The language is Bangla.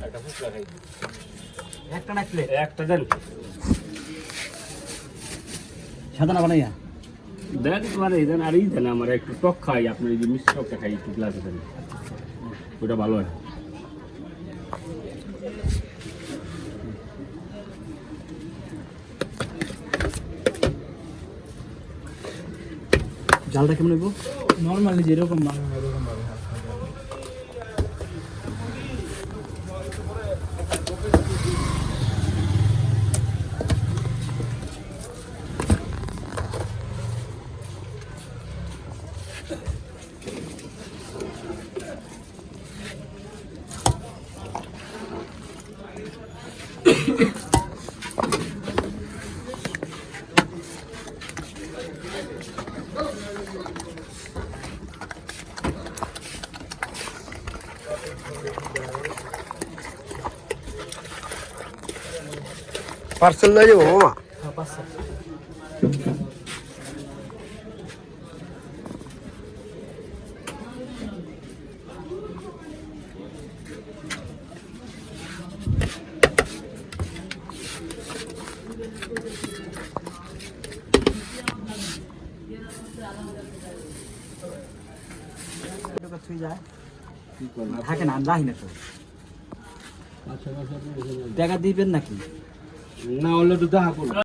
একটা ফুচকা খাই। একটা না প্লেট একটা দেন। সাদা না বানাইয়া দেন তোমার এই দেন আর এই দেন আমার একটু টক খাই আপনার এই যে মিষ্টি টকটা খাই একটু গ্লাসে দেন ওটা ভালো হয় জালটা কেমন হইব নরমালি যেরকম বানানো এরকম ভাবে পার্সেল লয়ে যাবো মামা হ্যাঁ 500 থাকে না যাই না তো টাকা দিবেন নাকি না হলে তো দেখা করুন